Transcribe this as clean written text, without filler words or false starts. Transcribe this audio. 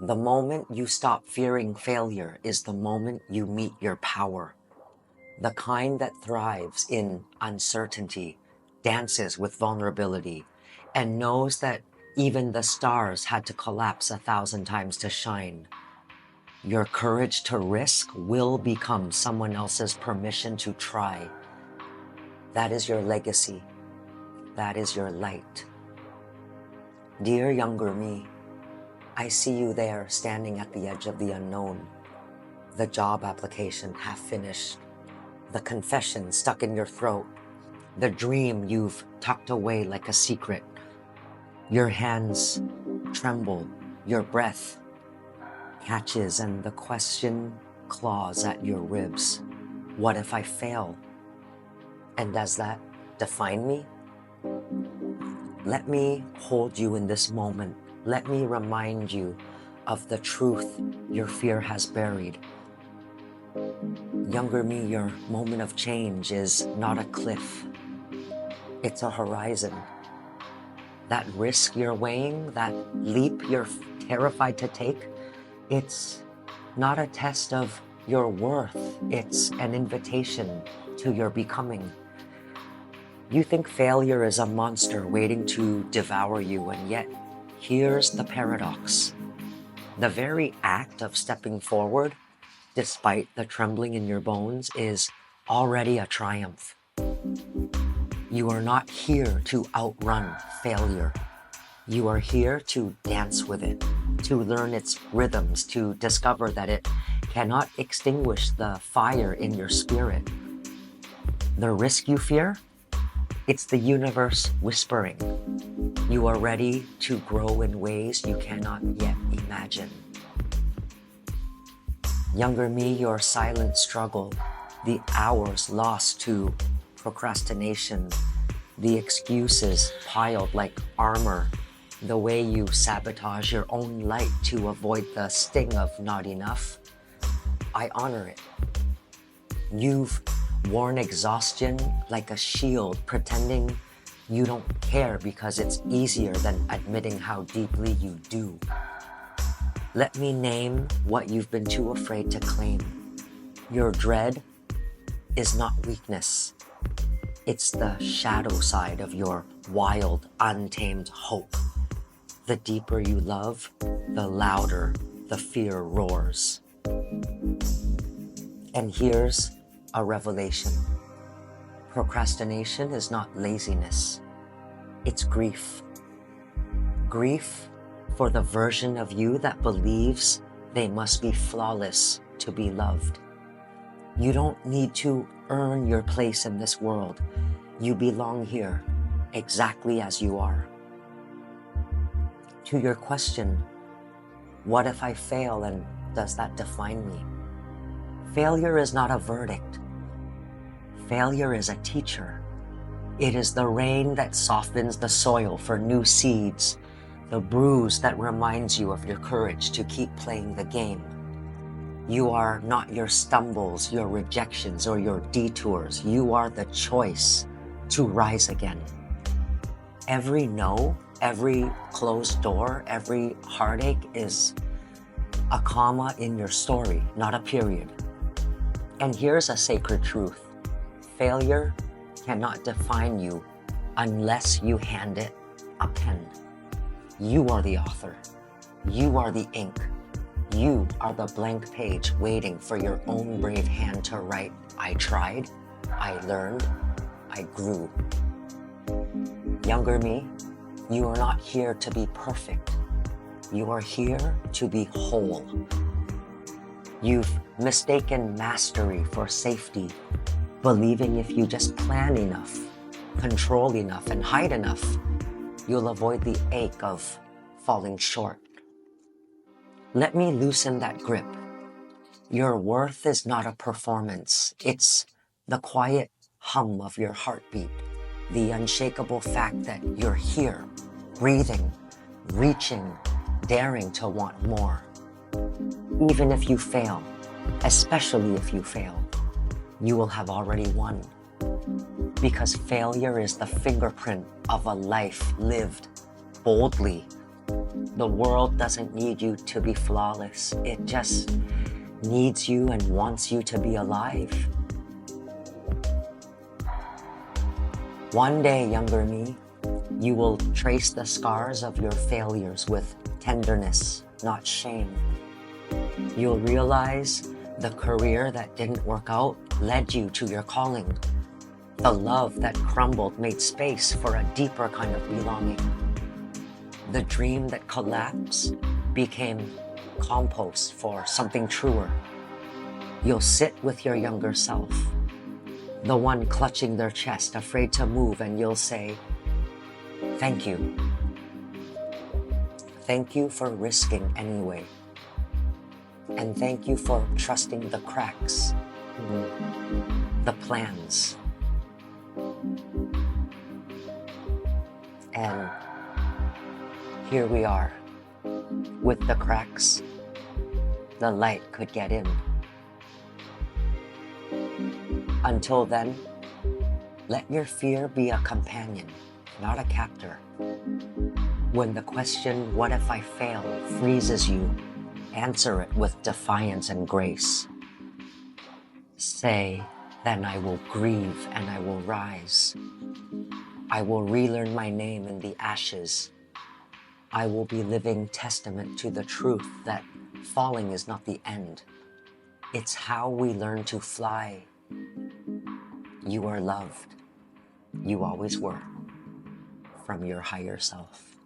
The moment you stop fearing failure is the moment you meet your power. The kind that thrives in uncertainty, dances with vulnerability, and knows that even the stars had to collapse 1,000 times to shine. Your courage to risk will become someone else's permission to try. That is your legacy. That is your light. Dear younger me, I see you there standing at the edge of the unknown. The job application half finished. The confession stuck in your throat. The dream you've tucked away like a secret. Your hands tremble. Your breath catches and the question claws at your ribs. What if I fail? And does that define me? Let me hold you in this moment. Let me remind you of the truth your fear has buried. Younger me, your moment of change is not a cliff. It's a horizon. That risk you're weighing, that leap you're terrified to take, it's not a test of your worth. It's an invitation to your becoming. You think failure is a monster waiting to devour you, and yet here's the paradox. The very act of stepping forward, despite the trembling in your bones, is already a triumph. You are not here to outrun failure. You are here to dance with it, to learn its rhythms, to discover that it cannot extinguish the fire in your spirit. The risk you fear? It's the universe whispering. You are ready to grow in ways you cannot yet imagine. Younger me, your silent struggle, the hours lost to procrastination, the excuses piled like armor, the way you sabotage your own light to avoid the sting of not enough. I honor it. You've worn exhaustion like a shield, pretending you don't care because it's easier than admitting how deeply you do. Let me name what you've been too afraid to claim. Your dread is not weakness. It's the shadow side of your wild, untamed hope. The deeper you love, the louder the fear roars. And here's a revelation. Procrastination is not laziness. It's grief. Grief for the version of you that believes they must be flawless to be loved. You don't need to earn your place in this world. You belong here exactly as you are. To your question, what if I fail and does that define me? Failure is not a verdict. Failure is a teacher. It is the rain that softens the soil for new seeds, the bruise that reminds you of your courage to keep playing the game. You are not your stumbles, your rejections, or your detours. You are the choice to rise again. Every no, every closed door, every heartache is a comma in your story, not a period. And here's a sacred truth. Failure cannot define you unless you hand it a pen. You are the author. You are the ink. You are the blank page waiting for your own brave hand to write, I tried, I learned, I grew. Younger me, you are not here to be perfect. You are here to be whole. You've mistaken mastery for safety, believing if you just plan enough, control enough, and hide enough, you'll avoid the ache of falling short. Let me loosen that grip. Your worth is not a performance. It's the quiet hum of your heartbeat, the unshakable fact that you're here, breathing, reaching, daring to want more. Even if you fail, especially if you fail, you will have already won. Because failure is the fingerprint of a life lived boldly, The world doesn't need you to be flawless. It just needs you and wants you to be alive. One day, younger me, you will trace the scars of your failures with tenderness, not shame. You'll realize the career that didn't work out led you to your calling. The love that crumbled made space for a deeper kind of belonging. The dream that collapsed became compost for something truer. You'll sit with your younger self, the one clutching their chest, afraid to move, and you'll say, "Thank you. Thank you for risking anyway. And thank you for trusting the cracks, the plans." And here we are. With the cracks, the light could get in. Until then, let your fear be a companion, not a captor. When the question, "What if I fail?" freezes you, answer it with defiance and grace. Say, "Then I will grieve and I will rise. I will relearn my name in the ashes. I will be living testament to the truth that falling is not the end. It's how we learn to fly. You are loved. You always were. From your higher self."